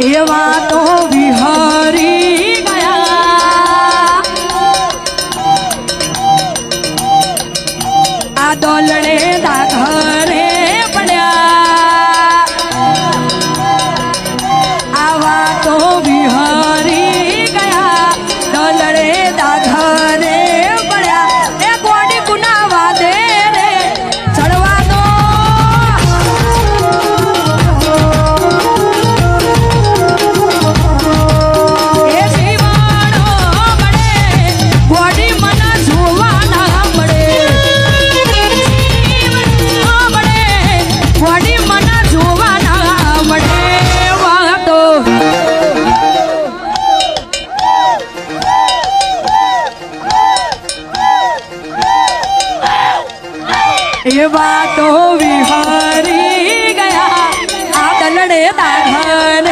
એવા તો વિહરી ગયા આ દોલડે દાઘરે પડ્યા આવા તો વિહરી ગયા દોલડે દાઘરે પડ્યા એ ગોડી ગુનાવા દે રે ચડવા દો એ જીવાડો મળે ગોડી મને જોવા ના મળે ગોડી મને જોવા ના મળે વાતો એવા તો વિહરી ગયા આ દલડે દાઘરે